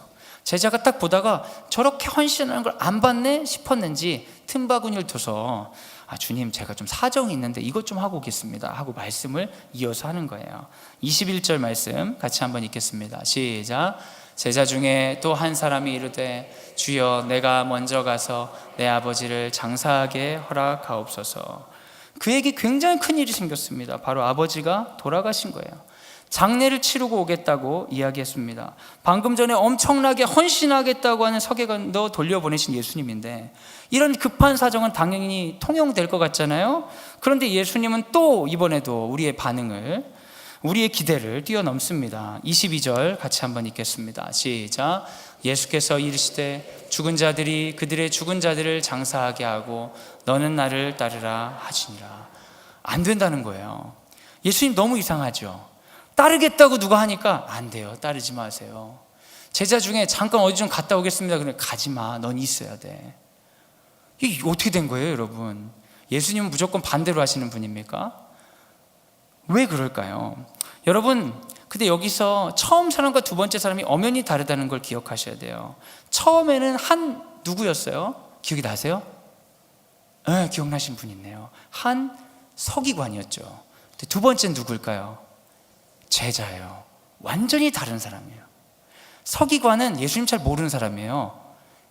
제자가 딱 보다가 저렇게 헌신하는 걸 안 받네 싶었는지 틈바구니를 둬서 주님 제가 좀 사정이 있는데 이것 좀 하고 오겠습니다 하고 말씀을 이어서 하는 거예요. 21절 말씀 같이 한번 읽겠습니다. 시작. 제자 중에 또 한 사람이 이르되 주여 내가 먼저 가서 내 아버지를 장사하게 허락하옵소서. 그에게 굉장히 큰 일이 생겼습니다. 바로 아버지가 돌아가신 거예요. 장례를 치르고 오겠다고 이야기했습니다. 방금 전에 엄청나게 헌신하겠다고 하는 서기관도 돌려보내신 예수님인데 이런 급한 사정은 당연히 통용될 것 같잖아요. 그런데 예수님은 또 이번에도 우리의 반응을, 우리의 기대를 뛰어넘습니다. 22절 같이 한번 읽겠습니다. 시작. 예수께서 이르시되 죽은 자들이 그들의 죽은 자들을 장사하게 하고 너는 나를 따르라 하시니라. 안 된다는 거예요. 예수님 너무 이상하죠. 따르겠다고 누가 하니까 안 돼요. 따르지 마세요. 제자 중에 잠깐 어디 좀 갔다 오겠습니다. 그러면 가지 마. 넌 있어야 돼. 이게 어떻게 된 거예요, 여러분? 예수님은 무조건 반대로 하시는 분입니까? 왜 그럴까요? 여러분, 근데 여기서 처음 사람과 두 번째 사람이 엄연히 다르다는 걸 기억하셔야 돼요. 처음에는 한 누구였어요? 기억이 나세요? 네, 기억나신 분 있네요. 한 서기관이었죠. 근데 두 번째는 누굴까요? 제자예요. 완전히 다른 사람이에요. 서기관은 예수님 잘 모르는 사람이에요.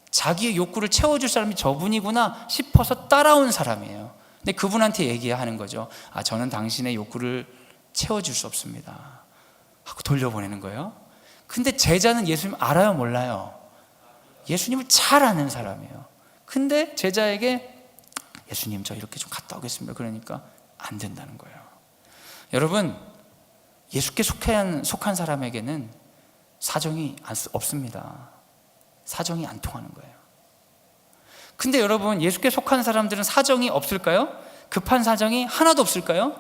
자기의 욕구를 채워줄 사람이 저분이구나 싶어서 따라온 사람이에요. 근데 그분한테 얘기하는 거죠. 저는 당신의 욕구를 채워줄 수 없습니다 하고 돌려보내는 거예요. 근데 제자는 예수님 알아요, 몰라요? 예수님을 잘 아는 사람이에요. 근데 제자에게 예수님, 저 이렇게 좀 갔다 오겠습니다. 그러니까 안 된다는 거예요. 여러분, 예수께 속한 사람에게는 사정이 없습니다. 사정이 안 통하는 거예요. 근데 여러분, 예수께 속한 사람들은 사정이 없을까요? 급한 사정이 하나도 없을까요?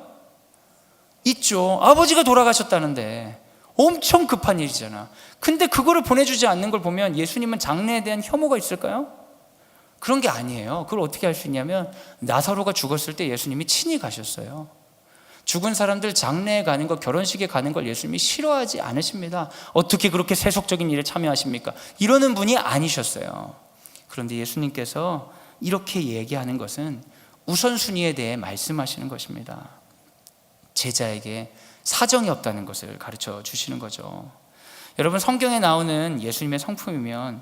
있죠. 아버지가 돌아가셨다는데 엄청 급한 일이잖아. 근데 그거를 보내주지 않는 걸 보면 예수님은 장래에 대한 혐오가 있을까요? 그런 게 아니에요. 그걸 어떻게 할 수 있냐면, 나사로가 죽었을 때 예수님이 친히 가셨어요. 죽은 사람들 장례에 가는 거, 결혼식에 가는 걸 예수님이 싫어하지 않으십니다. 어떻게 그렇게 세속적인 일에 참여하십니까? 이러는 분이 아니셨어요. 그런데 예수님께서 이렇게 얘기하는 것은 우선순위에 대해 말씀하시는 것입니다. 제자에게 사정이 없다는 것을 가르쳐 주시는 거죠. 여러분, 성경에 나오는 예수님의 성품이면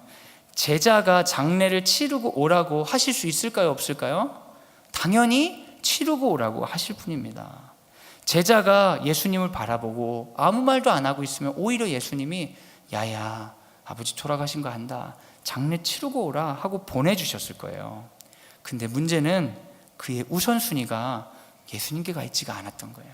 제자가 장례를 치르고 오라고 하실 수 있을까요, 없을까요? 당연히 치르고 오라고 하실 분입니다. 제자가 예수님을 바라보고 아무 말도 안 하고 있으면 오히려 예수님이 야야, 아버지 돌아가신 거 안다, 장례 치르고 오라 하고 보내주셨을 거예요. 근데 문제는 그의 우선순위가 예수님께 가 있지가 않았던 거예요.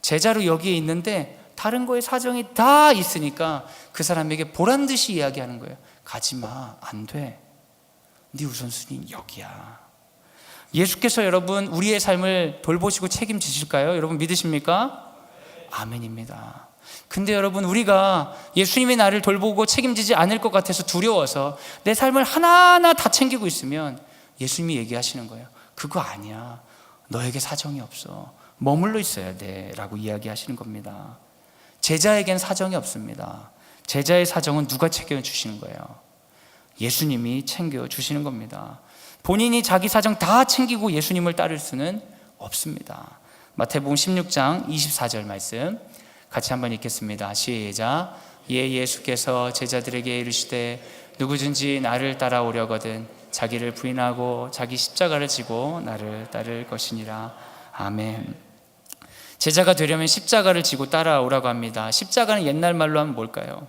제자로 여기에 있는데 다른 거에 사정이 다 있으니까 그 사람에게 보란듯이 이야기하는 거예요. 가지마, 안 돼. 네 우선순위는 여기야. 예수께서 여러분 우리의 삶을 돌보시고 책임지실까요? 여러분 믿으십니까? 아멘입니다. 근데 여러분, 우리가 예수님이 나를 돌보고 책임지지 않을 것 같아서 두려워서 내 삶을 하나하나 다 챙기고 있으면 예수님이 얘기하시는 거예요. 그거 아니야. 너에게 사정이 없어. 머물러 있어야 돼 라고 이야기하시는 겁니다. 제자에겐 사정이 없습니다. 제자의 사정은 누가 챙겨주시는 거예요? 예수님이 챙겨주시는 겁니다. 본인이 자기 사정 다 챙기고 예수님을 따를 수는 없습니다. 마태복음 16장 24절 말씀 같이 한번 읽겠습니다. 시작. 예수께서 제자들에게 이르시되 누구든지 나를 따라오려거든 자기를 부인하고 자기 십자가를 지고 나를 따를 것이니라. 아멘. 제자가 되려면 십자가를 지고 따라오라고 합니다. 십자가는 옛날 말로 하면 뭘까요?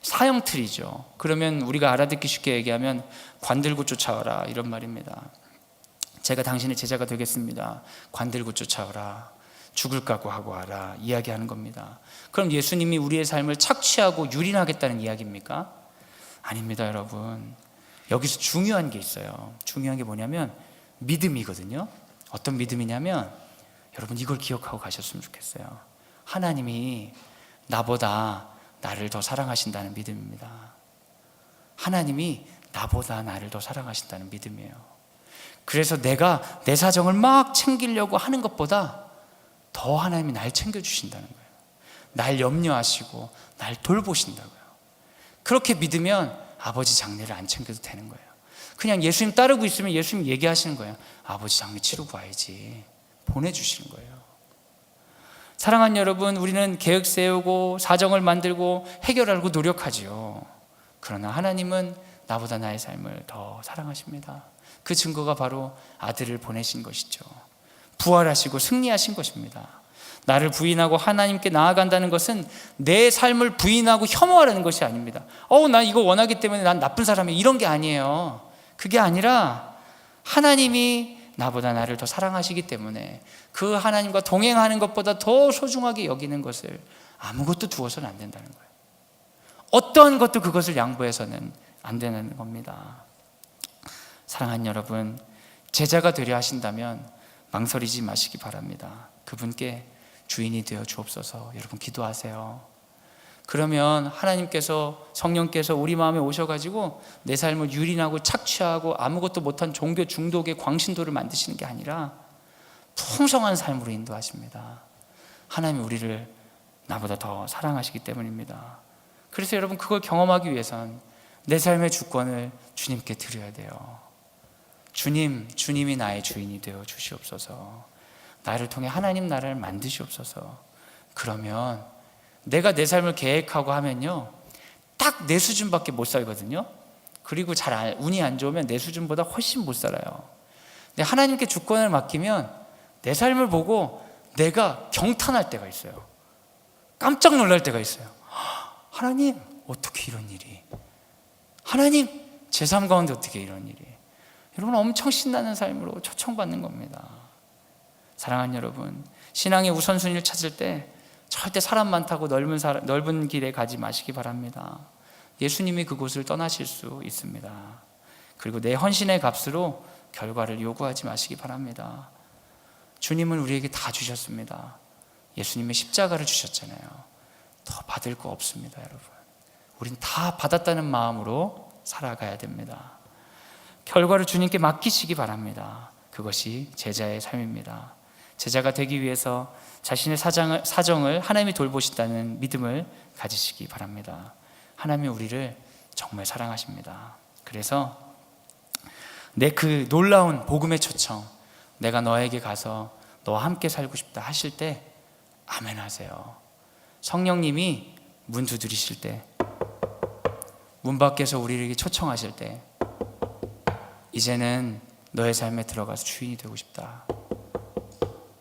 사형틀이죠. 그러면 우리가 알아듣기 쉽게 얘기하면 관 들고 쫓아와라, 이런 말입니다. 제가 당신의 제자가 되겠습니다. 관 들고 쫓아오라, 죽을 각오하고 와라, 이야기하는 겁니다. 그럼 예수님이 우리의 삶을 착취하고 유린하겠다는 이야기입니까? 아닙니다, 여러분. 여기서 중요한 게 있어요. 중요한 게 뭐냐면 믿음이거든요. 어떤 믿음이냐면, 여러분 이걸 기억하고 가셨으면 좋겠어요. 하나님이 나보다 나를 더 사랑하신다는 믿음입니다. 하나님이 나보다 나를 더 사랑하신다는 믿음이에요. 그래서 내가 내 사정을 막 챙기려고 하는 것보다 더 하나님이 날 챙겨주신다는 거예요. 날 염려하시고 날 돌보신다고요. 그렇게 믿으면 아버지 장례를 안 챙겨도 되는 거예요. 그냥 예수님 따르고 있으면 예수님 얘기하시는 거예요. 아버지 장례 치르고 와야지. 보내주시는 거예요. 사랑하는 여러분, 우리는 계획 세우고 사정을 만들고 해결하려고 노력하지요. 그러나 하나님은 나보다 나의 삶을 더 사랑하십니다. 그 증거가 바로 아들을 보내신 것이죠. 부활하시고 승리하신 것입니다. 나를 부인하고 하나님께 나아간다는 것은 내 삶을 부인하고 혐오하라는 것이 아닙니다. 나 이거 원하기 때문에 난 나쁜 사람이야, 이런 게 아니에요. 그게 아니라 하나님이 나보다 나를 더 사랑하시기 때문에 그 하나님과 동행하는 것보다 더 소중하게 여기는 것을 아무것도 두어서는 안 된다는 거예요. 어떠한 것도 그것을 양보해서는 안 되는 겁니다. 사랑하는 여러분, 제자가 되려 하신다면 망설이지 마시기 바랍니다. 그분께 주인이 되어 주옵소서. 여러분 기도하세요. 그러면 하나님께서, 성령께서 우리 마음에 오셔가지고 내 삶을 유린하고 착취하고 아무것도 못한 종교 중독의 광신도를 만드시는 게 아니라 풍성한 삶으로 인도하십니다. 하나님이 우리를 나보다 더 사랑하시기 때문입니다. 그래서 여러분, 그걸 경험하기 위해선 내 삶의 주권을 주님께 드려야 돼요. 주님이 나의 주인이 되어 주시옵소서. 나를 통해 하나님 나라를 만드시옵소서. 그러면 내가 내 삶을 계획하고 하면요, 딱 내 수준밖에 못 살거든요. 그리고 운이 안 좋으면 내 수준보다 훨씬 못 살아요. 근데 하나님께 주권을 맡기면 내 삶을 보고 내가 경탄할 때가 있어요. 깜짝 놀랄 때가 있어요. 하나님, 어떻게 이런 일이? 하나님, 제 삶 가운데 어떻게 이런 일이? 여러분, 엄청 신나는 삶으로 초청받는 겁니다. 사랑하는 여러분, 신앙의 우선순위를 찾을 때 절대 사람 많다고 넓은 길에 가지 마시기 바랍니다. 예수님이 그곳을 떠나실 수 있습니다. 그리고 내 헌신의 값으로 결과를 요구하지 마시기 바랍니다. 주님은 우리에게 다 주셨습니다. 예수님의 십자가를 주셨잖아요. 더 받을 거 없습니다, 여러분. 우린 다 받았다는 마음으로 살아가야 됩니다. 결과를 주님께 맡기시기 바랍니다. 그것이 제자의 삶입니다. 제자가 되기 위해서 자신의 사정을 하나님이 돌보신다는 믿음을 가지시기 바랍니다. 하나님이 우리를 정말 사랑하십니다. 그래서 내 그 놀라운 복음의 초청, 내가 너에게 가서 너와 함께 살고 싶다 하실 때 아멘 하세요. 성령님이 문 두드리실 때, 문 밖에서 우리에게 초청하실 때, 이제는 너의 삶에 들어가서 주인이 되고 싶다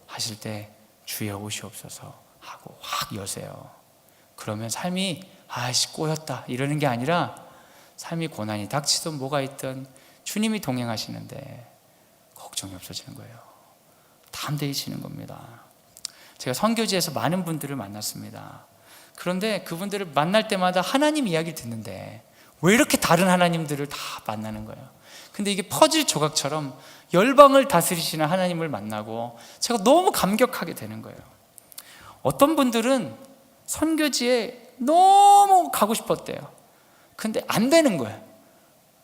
하실 때 주여 오시옵소서 하고 확 여세요. 그러면 삶이 아이씨 꼬였다 이러는 게 아니라, 삶이 고난이 닥치든 뭐가 있든 주님이 동행하시는데 걱정이 없어지는 거예요. 담대해지는 겁니다. 제가 선교지에서 많은 분들을 만났습니다. 그런데 그분들을 만날 때마다 하나님 이야기를 듣는데 왜 이렇게 다른 하나님들을 다 만나는 거예요. 근데 이게 퍼즐 조각처럼 열방을 다스리시는 하나님을 만나고 제가 너무 감격하게 되는 거예요. 어떤 분들은 선교지에 너무 가고 싶었대요. 근데 안 되는 거예요.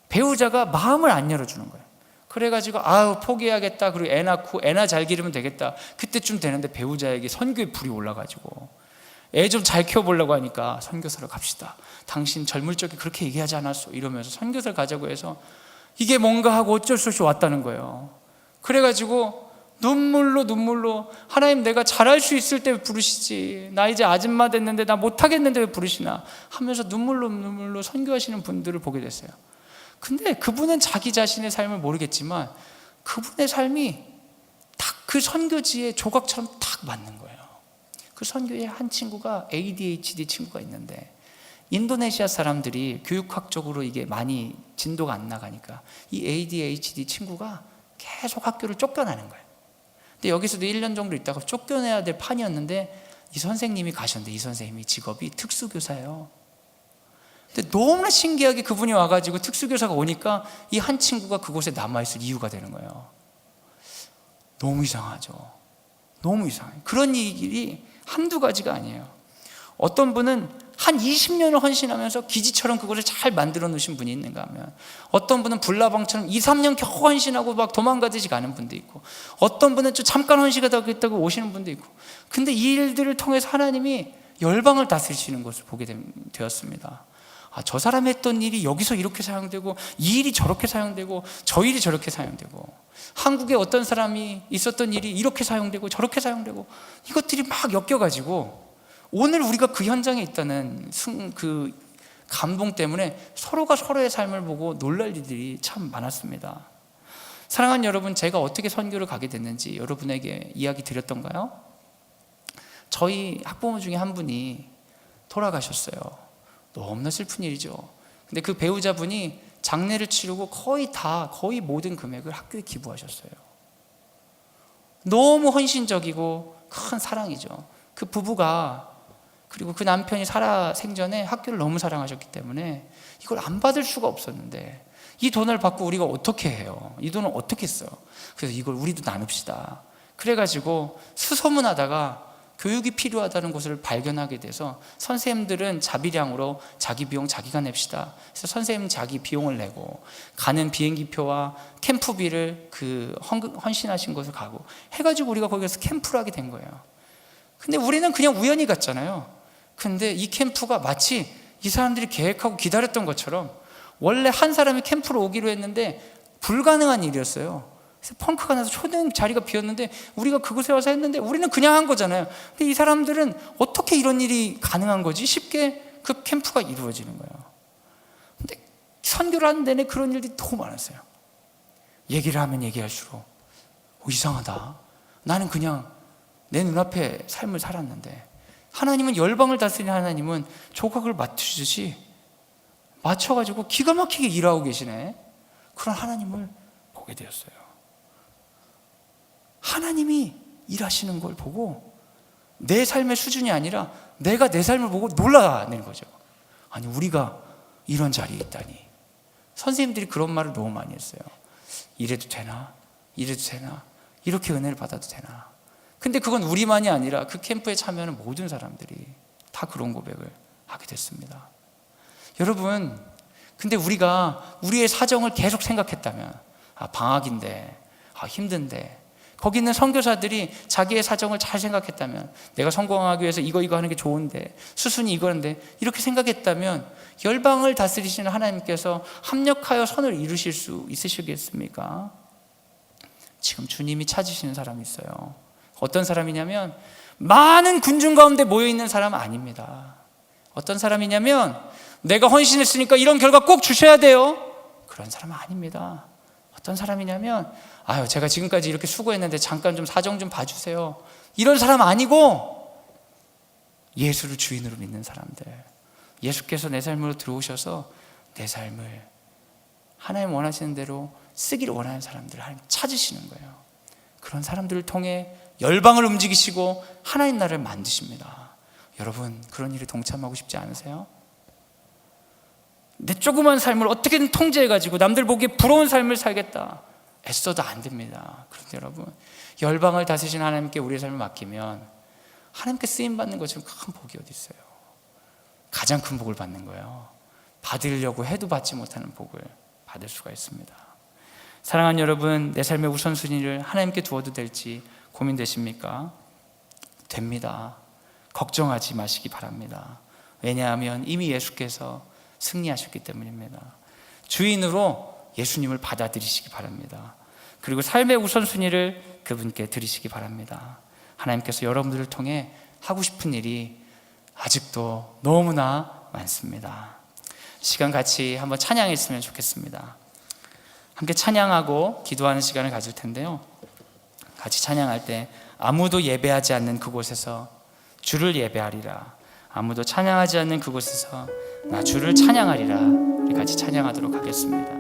배우자가 마음을 안 열어주는 거예요. 그래가지고 포기해야겠다, 그리고 애 낳고 애나 잘 기르면 되겠다, 그때쯤 되는데 배우자에게 선교의 불이 올라가지고 애 좀 잘 키워보려고 하니까 선교사로 갑시다. 당신 젊을 적에 그렇게 얘기하지 않았어? 이러면서 선교사를 가자고 해서 이게 뭔가 하고 어쩔 수 없이 왔다는 거예요. 그래가지고 눈물로 하나님, 내가 잘할 수 있을 때 왜 부르시지? 나 이제 아줌마 됐는데 나 못하겠는데 왜 부르시나? 하면서 눈물로 선교하시는 분들을 보게 됐어요. 근데 그분은 자기 자신의 삶을 모르겠지만 그분의 삶이 딱 그 선교지의 조각처럼 딱 맞는 거예요. 그 선교의 한 친구가 ADHD 친구가 있는데, 인도네시아 사람들이 교육학적으로 이게 많이 진도가 안 나가니까 이 ADHD 친구가 계속 학교를 쫓겨나는 거예요. 근데 여기서도 1년 정도 있다가 쫓겨내야 될 판이었는데 이 선생님이 가셨는데, 이 선생님이 직업이 특수교사예요. 근데 너무나 신기하게 그분이 와가지고 특수교사가 오니까 이 한 친구가 그곳에 남아있을 이유가 되는 거예요. 너무 이상하죠. 너무 이상해요. 그런 일이 한두 가지가 아니에요. 어떤 분은 한 20년을 헌신하면서 기지처럼 그것을 잘 만들어 놓으신 분이 있는가 하면, 어떤 분은 불나방처럼 2, 3년 겨우 헌신하고 막 도망가듯이 가는 분도 있고, 어떤 분은 좀 잠깐 헌신하다고 오시는 분도 있고. 근데 이 일들을 통해서 하나님이 열방을 다스리시는 것을 보게 되었습니다. 저 사람이 했던 일이 여기서 이렇게 사용되고, 이 일이 저렇게 사용되고, 저 일이 저렇게 사용되고, 한국에 어떤 사람이 있었던 일이 이렇게 사용되고 저렇게 사용되고, 이것들이 막 엮여가지고 오늘 우리가 그 현장에 있다는 그 감동 때문에 서로가 서로의 삶을 보고 놀랄 일들이 참 많았습니다. 사랑하는 여러분, 제가 어떻게 선교를 가게 됐는지 여러분에게 이야기 드렸던가요? 저희 학부모 중에 한 분이 돌아가셨어요. 너무나 슬픈 일이죠. 근데 그 배우자분이 장례를 치르고 거의 모든 금액을 학교에 기부하셨어요. 너무 헌신적이고 큰 사랑이죠. 그 부부가, 그리고 그 남편이 살아 생전에 학교를 너무 사랑하셨기 때문에 이걸 안 받을 수가 없었는데, 이 돈을 받고 우리가 어떻게 해요? 이 돈을 어떻게 써요? 그래서 이걸 우리도 나눕시다. 그래가지고 수소문하다가 교육이 필요하다는 것을 발견하게 돼서 선생님들은 자비량으로 자기 비용 자기가 냅시다. 그래서 선생님 자기 비용을 내고 가는 비행기표와 캠프비를 그 헌신하신 곳을 가고 해가지고 우리가 거기서 캠프를 하게 된 거예요. 근데 우리는 그냥 우연히 갔잖아요. 근데 이 캠프가 마치 이 사람들이 계획하고 기다렸던 것처럼 원래 한 사람이 캠프로 오기로 했는데 불가능한 일이었어요. 그래서 펑크가 나서 초대형 자리가 비었는데 우리가 그곳에 와서 했는데 우리는 그냥 한 거잖아요. 근데 이 사람들은 어떻게 이런 일이 가능한 거지? 쉽게 그 캠프가 이루어지는 거예요. 근데 선교를 하는 내내 그런 일들이 너무 많았어요. 얘기를 하면 얘기할수록 이상하다. 나는 그냥 내 눈앞에 삶을 살았는데 하나님은 열방을 다스리는 하나님은 조각을 맞추듯이 맞춰가지고 기가 막히게 일하고 계시네. 그런 하나님을 보게 되었어요. 하나님이 일하시는 걸 보고 내 삶의 수준이 아니라 내가 내 삶을 보고 놀라는 거죠. 아니 우리가 이런 자리에 있다니. 선생님들이 그런 말을 너무 많이 했어요. 이래도 되나? 이래도 되나? 이렇게 은혜를 받아도 되나? 근데 그건 우리만이 아니라 그 캠프에 참여하는 모든 사람들이 다 그런 고백을 하게 됐습니다. 여러분, 근데 우리가 우리의 사정을 계속 생각했다면 방학인데, 힘든데, 거기 있는 선교사들이 자기의 사정을 잘 생각했다면, 내가 성공하기 위해서 이거 하는 게 좋은데, 수순이 이거인데, 이렇게 생각했다면 열방을 다스리시는 하나님께서 합력하여 선을 이루실 수 있으시겠습니까? 지금 주님이 찾으시는 사람이 있어요. 어떤 사람이냐면 많은 군중 가운데 모여있는 사람은 아닙니다. 어떤 사람이냐면 내가 헌신했으니까 이런 결과 꼭 주셔야 돼요. 그런 사람은 아닙니다. 어떤 사람이냐면 제가 지금까지 이렇게 수고했는데 잠깐 좀 사정 좀 봐주세요. 이런 사람 아니고 예수를 주인으로 믿는 사람들. 예수께서 내 삶으로 들어오셔서 내 삶을 하나님 원하시는 대로 쓰기를 원하는 사람들을 하나님 찾으시는 거예요. 그런 사람들을 통해 열방을 움직이시고 하나님 나라를 만드십니다. 여러분, 그런 일에 동참하고 싶지 않으세요? 내 조그만 삶을 어떻게든 통제해가지고 남들 보기에 부러운 삶을 살겠다 애써도 안 됩니다. 그런데 여러분, 열방을 다스리신 하나님께 우리의 삶을 맡기면 하나님께 쓰임받는 것처럼 큰 복이 어디 있어요? 가장 큰 복을 받는 거예요. 받으려고 해도 받지 못하는 복을 받을 수가 있습니다. 사랑하는 여러분, 내 삶의 우선순위를 하나님께 두어도 될지 고민되십니까? 됩니다. 걱정하지 마시기 바랍니다. 왜냐하면 이미 예수께서 승리하셨기 때문입니다. 주인으로 예수님을 받아들이시기 바랍니다. 그리고 삶의 우선순위를 그분께 드리시기 바랍니다. 하나님께서 여러분들을 통해 하고 싶은 일이 아직도 너무나 많습니다. 시간 같이 한번 찬양했으면 좋겠습니다. 함께 찬양하고 기도하는 시간을 가질 텐데요, 같이 찬양할 때 아무도 예배하지 않는 그곳에서 주를 예배하리라, 아무도 찬양하지 않는 그곳에서 나 주를 찬양하리라, 우리 같이 찬양하도록 하겠습니다.